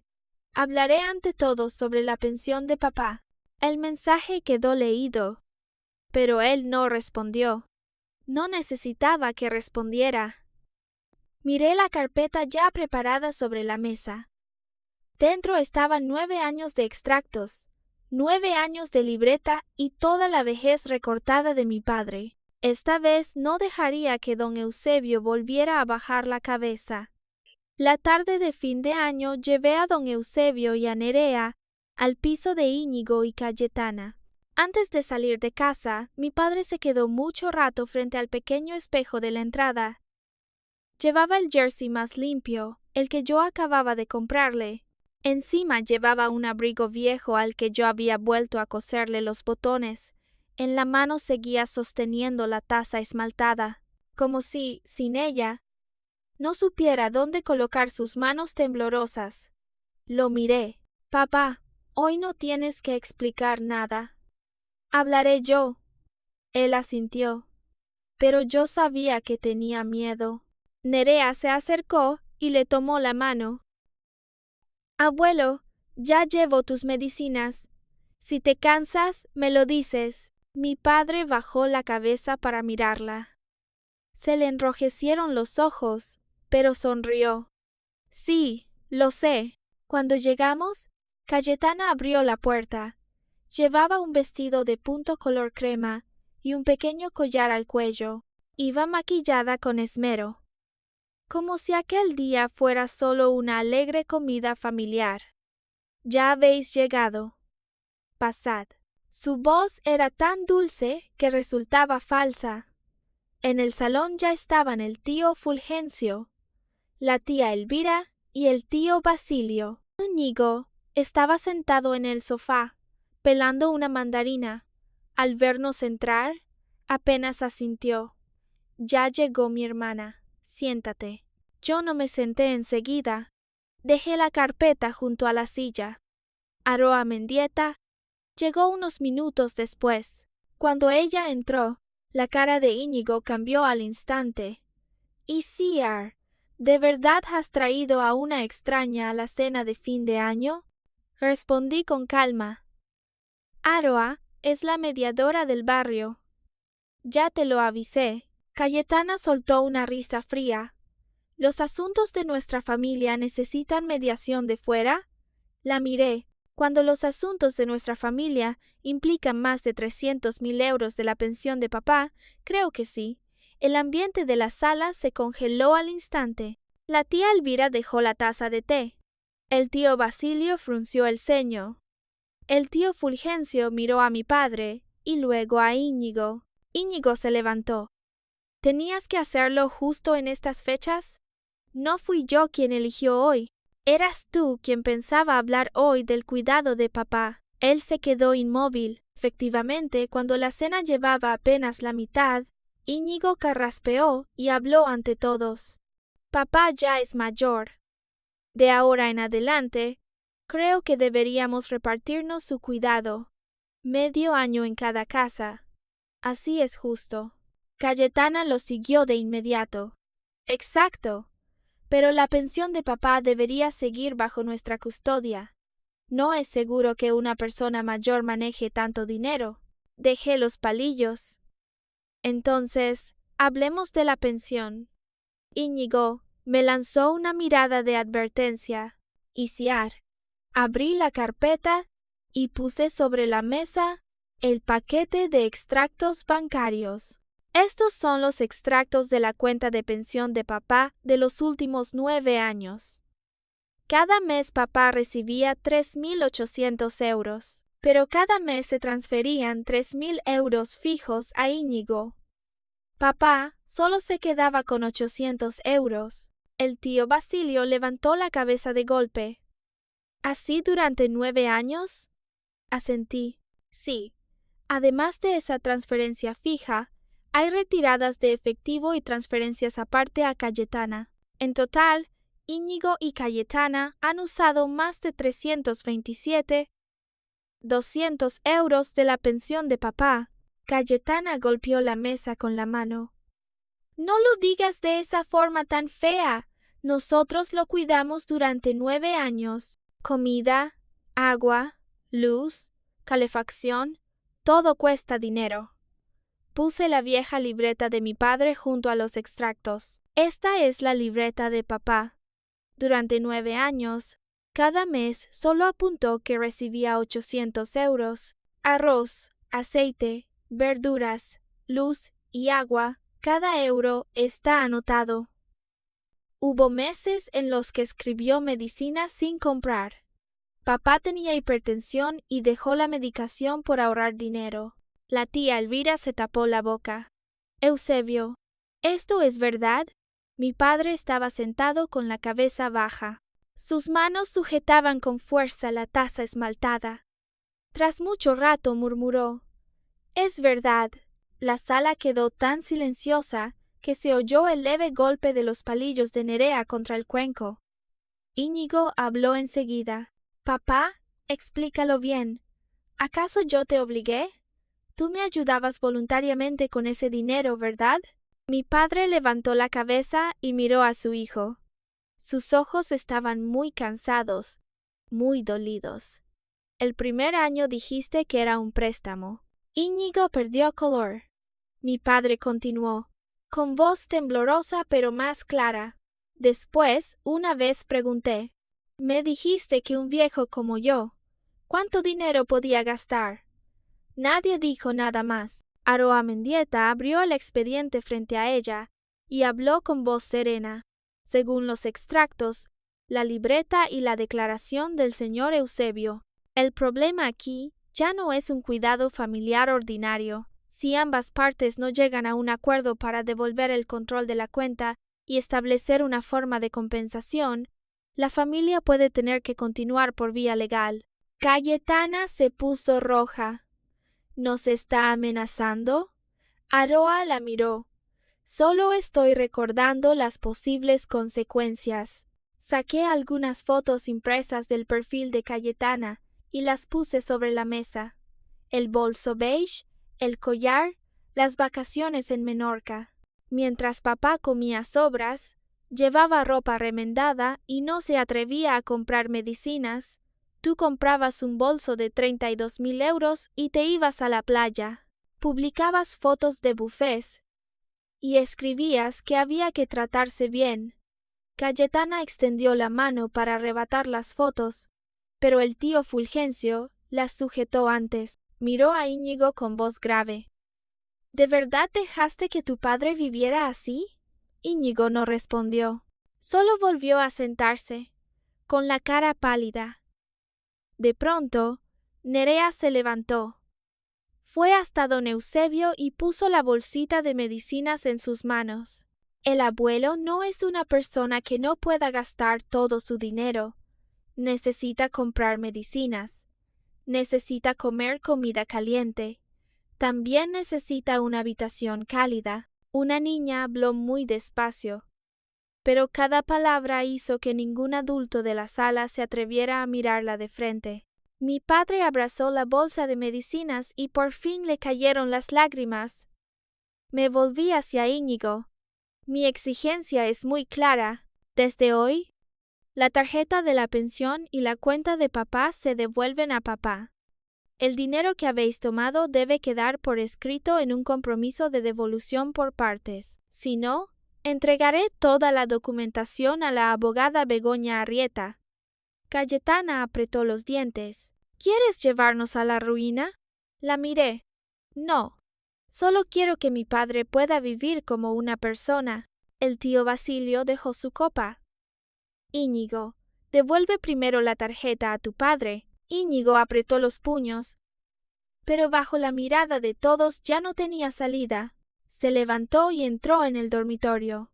Hablaré ante todos sobre la pensión de papá. El mensaje quedó leído, pero él no respondió. No necesitaba que respondiera. Miré la carpeta ya preparada sobre la mesa. Dentro estaban 9 años de extractos, 9 años de libreta y toda la vejez recortada de mi padre. Esta vez no dejaría que don Eusebio volviera a bajar la cabeza. La tarde de fin de año llevé a don Eusebio y a Nerea al piso de Íñigo y Cayetana. Antes de salir de casa, mi padre se quedó mucho rato frente al pequeño espejo de la entrada. Llevaba el jersey más limpio, el que yo acababa de comprarle. Encima llevaba un abrigo viejo al que yo había vuelto a coserle los botones. En la mano seguía sosteniendo la taza esmaltada, como si, sin ella, no supiera dónde colocar sus manos temblorosas. Lo miré. Papá, hoy no tienes que explicar nada. Hablaré yo. Él asintió. Pero yo sabía que tenía miedo. Nerea se acercó y le tomó la mano. Abuelo, ya llevo tus medicinas. Si te cansas, me lo dices. Mi padre bajó la cabeza para mirarla. Se le enrojecieron los ojos, pero sonrió. Sí, lo sé. Cuando llegamos, Cayetana abrió la puerta. Llevaba un vestido de punto color crema y un pequeño collar al cuello. Iba maquillada con esmero, como si aquel día fuera solo una alegre comida familiar. Ya habéis llegado. Pasad. Su voz era tan dulce que resultaba falsa. En el salón ya estaban el tío Fulgencio, la tía Elvira y el tío Basilio. Íñigo estaba sentado en el sofá, pelando una mandarina. Al vernos entrar, apenas asintió. Ya llegó mi hermana. Siéntate. Yo no me senté enseguida. Dejé la carpeta junto a la silla. Aroa Mendieta llegó unos minutos después. Cuando ella entró, la cara de Íñigo cambió al instante. Isiar, ¿de verdad has traído a una extraña a la cena de fin de año? Respondí con calma. Aroa es la mediadora del barrio. Ya te lo avisé. Cayetana soltó una risa fría. ¿Los asuntos de nuestra familia necesitan mediación de fuera? La miré. Cuando los asuntos de nuestra familia implican más de 300.000 euros de la pensión de papá, creo que sí. El ambiente de la sala se congeló al instante. La tía Elvira dejó la taza de té. El tío Basilio frunció el ceño. El tío Fulgencio miró a mi padre y luego a Íñigo. Íñigo se levantó. ¿Tenías que hacerlo justo en estas fechas? No fui yo quien eligió hoy. Eras tú quien pensaba hablar hoy del cuidado de papá. Él se quedó inmóvil. Efectivamente, cuando la cena llevaba apenas la mitad, Íñigo carraspeó y habló ante todos. Papá ya es mayor. De ahora en adelante, creo que deberíamos repartirnos su cuidado. Medio año en cada casa. Así es justo. Cayetana lo siguió de inmediato. Exacto. Pero la pensión de papá debería seguir bajo nuestra custodia. No es seguro que una persona mayor maneje tanto dinero. Dejé los palillos. Entonces, hablemos de la pensión. Íñigo me lanzó una mirada de advertencia. Isiar. Abrí la carpeta y puse sobre la mesa el paquete de extractos bancarios. Estos son los extractos de la cuenta de pensión de papá de los últimos 9 años. Cada mes papá recibía 3.800 euros, pero cada mes se transferían 3.000 euros fijos a Íñigo. Papá solo se quedaba con 800 euros. El tío Basilio levantó la cabeza de golpe. ¿Así durante 9 años? Asentí. Sí, Además de esa transferencia fija, hay retiradas de efectivo y transferencias aparte a Cayetana. En total, Íñigo y Cayetana han usado más de 200 euros de la pensión de papá. Cayetana golpeó la mesa con la mano. No lo digas de esa forma tan fea. Nosotros lo cuidamos durante 9 años. Comida, agua, luz, calefacción, todo cuesta dinero. Puse la vieja libreta de mi padre junto a los extractos. Esta es la libreta de papá. Durante 9 años, cada mes solo apuntó que recibía 800 euros. Arroz, aceite, verduras, luz y agua, cada euro está anotado. Hubo meses en los que escribió medicina sin comprar. Papá tenía hipertensión y dejó la medicación por ahorrar dinero. La tía Elvira se tapó la boca. Eusebio, ¿esto es verdad? Mi padre estaba sentado con la cabeza baja. Sus manos sujetaban con fuerza la taza esmaltada. Tras mucho rato murmuró: «Es verdad». La sala quedó tan silenciosa que se oyó el leve golpe de los palillos de Nerea contra el cuenco. Íñigo habló enseguida. «Papá, explícalo bien. ¿Acaso yo te obligué? Tú me ayudabas voluntariamente con ese dinero, ¿verdad?» Mi padre levantó la cabeza y miró a su hijo. Sus ojos estaban muy cansados, muy dolidos. «El primer año dijiste que era un préstamo». Íñigo perdió color. Mi padre continuó, con voz temblorosa pero más clara. Después, una vez pregunté: «Me dijiste que un viejo como yo, ¿cuánto dinero podía gastar?» Nadie dijo nada más. Aroa Mendieta abrió el expediente frente a ella y habló con voz serena. Según los extractos, la libreta y la declaración del señor Eusebio, el problema aquí ya no es un cuidado familiar ordinario. Si ambas partes no llegan a un acuerdo para devolver el control de la cuenta y establecer una forma de compensación, la familia puede tener que continuar por vía legal. Cayetana se puso roja. ¿Nos está amenazando? Aroa la miró. Solo estoy recordando las posibles consecuencias. Saqué algunas fotos impresas del perfil de Cayetana y las puse sobre la mesa. El bolso beige, el collar, las vacaciones en Menorca. Mientras papá comía sobras, llevaba ropa remendada y no se atrevía a comprar medicinas, tú comprabas un bolso de 32.000 euros y te ibas a la playa. Publicabas fotos de buffets y escribías que había que tratarse bien. Cayetana extendió la mano para arrebatar las fotos, pero el tío Fulgencio las sujetó antes. Miró a Íñigo con voz grave. ¿De verdad dejaste que tu padre viviera así? Íñigo no respondió. Solo volvió a sentarse, con la cara pálida. De pronto, Nerea se levantó. Fue hasta don Eusebio y puso la bolsita de medicinas en sus manos. El abuelo no es una persona que no pueda gastar todo su dinero. Necesita comprar medicinas. Necesita comer comida caliente. También necesita una habitación cálida. Una niña habló muy despacio, pero cada palabra hizo que ningún adulto de la sala se atreviera a mirarla de frente. Mi padre abrazó la bolsa de medicinas y por fin le cayeron las lágrimas. Me volví hacia Íñigo. Mi exigencia es muy clara. Desde hoy, la tarjeta de la pensión y la cuenta de papá se devuelven a papá. El dinero que habéis tomado debe quedar por escrito en un compromiso de devolución por partes. Si no, entregaré toda la documentación a la abogada Begoña Arrieta. Cayetana apretó los dientes. ¿Quieres llevarnos a la ruina? La miré. No. Solo quiero que mi padre pueda vivir como una persona. El tío Basilio dejó su copa. Íñigo, devuelve primero la tarjeta a tu padre. Íñigo apretó los puños. Pero bajo la mirada de todos ya no tenía salida. Se levantó y entró en el dormitorio.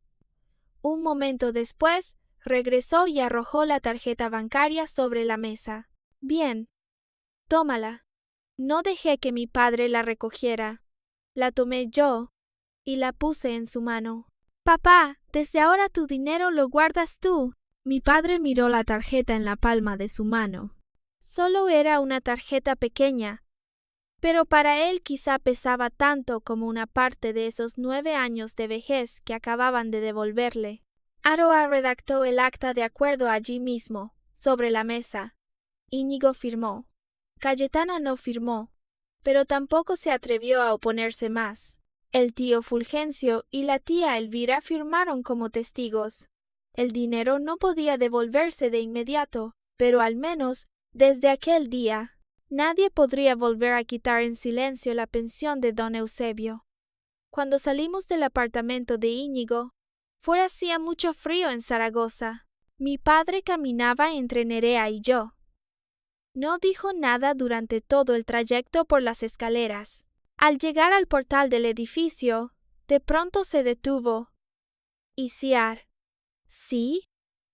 Un momento después, regresó y arrojó la tarjeta bancaria sobre la mesa. Bien. Tómala. No dejé que mi padre la recogiera. La tomé yo y la puse en su mano. Papá, desde ahora tu dinero lo guardas tú. Mi padre miró la tarjeta en la palma de su mano. Solo era una tarjeta pequeña, pero para él quizá pesaba tanto como una parte de esos 9 años de vejez que acababan de devolverle. Aroa redactó el acta de acuerdo allí mismo, sobre la mesa. Íñigo firmó. Cayetana no firmó, pero tampoco se atrevió a oponerse más. El tío Fulgencio y la tía Elvira firmaron como testigos. El dinero no podía devolverse de inmediato, pero al menos, desde aquel día, nadie podría volver a quitar en silencio la pensión de don Eusebio. Cuando salimos del apartamento de Íñigo, fuera hacía mucho frío en Zaragoza. Mi padre caminaba entre Nerea y yo. No dijo nada durante todo el trayecto por las escaleras. Al llegar al portal del edificio, de pronto se detuvo. Isiar. ¿Sí?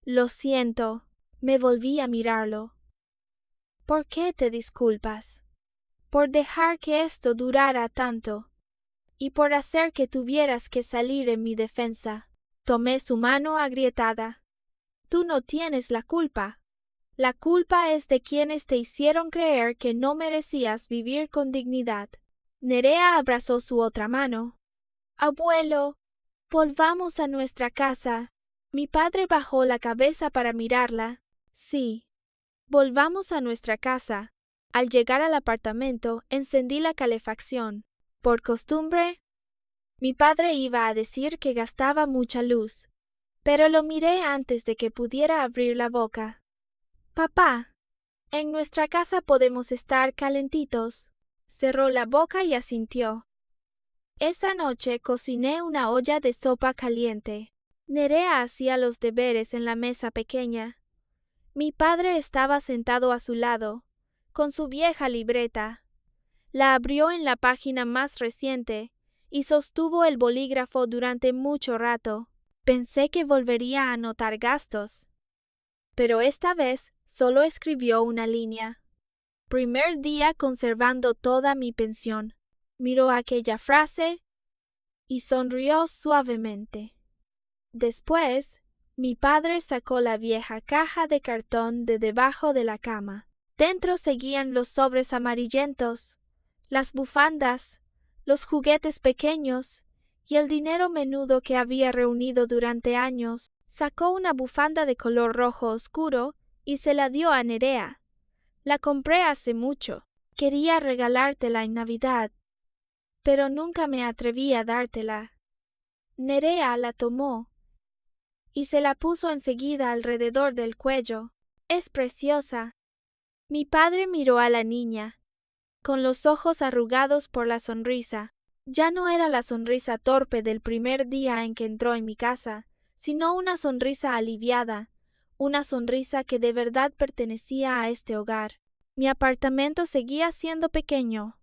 Lo siento. Me volví a mirarlo. ¿Por qué te disculpas? Por dejar que esto durara tanto, y por hacer que tuvieras que salir en mi defensa. Tomé su mano agrietada. Tú no tienes la culpa. La culpa es de quienes te hicieron creer que no merecías vivir con dignidad. Nerea abrazó su otra mano. Abuelo, volvamos a nuestra casa. Mi padre bajó la cabeza para mirarla. Sí, volvamos a nuestra casa. Al llegar al apartamento, encendí la calefacción. Por costumbre, mi padre iba a decir que gastaba mucha luz, pero lo miré antes de que pudiera abrir la boca. Papá, en nuestra casa podemos estar calentitos. Cerró la boca y asintió. Esa noche cociné una olla de sopa caliente. Nerea hacía los deberes en la mesa pequeña. Mi padre estaba sentado a su lado, con su vieja libreta. La abrió en la página más reciente y sostuvo el bolígrafo durante mucho rato. Pensé que volvería a anotar gastos, pero esta vez solo escribió una línea. Primer día conservando toda mi pensión. Miró aquella frase y sonrió suavemente. Después, mi padre sacó la vieja caja de cartón de debajo de la cama. Dentro seguían los sobres amarillentos, las bufandas, los juguetes pequeños y el dinero menudo que había reunido durante años. Sacó una bufanda de color rojo oscuro y se la dio a Nerea. La compré hace mucho. Quería regalártela en Navidad, pero nunca me atreví a dártela. Nerea la tomó y se la puso enseguida alrededor del cuello. Es preciosa. Mi padre miró a la niña, con los ojos arrugados por la sonrisa. Ya no era la sonrisa torpe del primer día en que entró en mi casa, sino una sonrisa aliviada, una sonrisa que de verdad pertenecía a este hogar. Mi apartamento seguía siendo pequeño.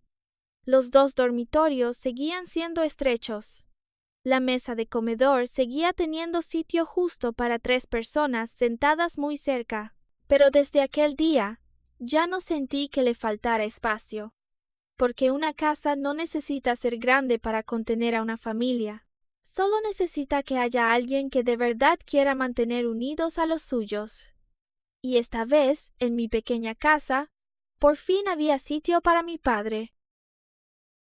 Los 2 dormitorios seguían siendo estrechos. La mesa de comedor seguía teniendo sitio justo para 3 personas sentadas muy cerca. Pero desde aquel día ya no sentí que le faltara espacio, porque una casa no necesita ser grande para contener a una familia. Solo necesita que haya alguien que de verdad quiera mantener unidos a los suyos. Y esta vez, en mi pequeña casa, por fin había sitio para mi padre.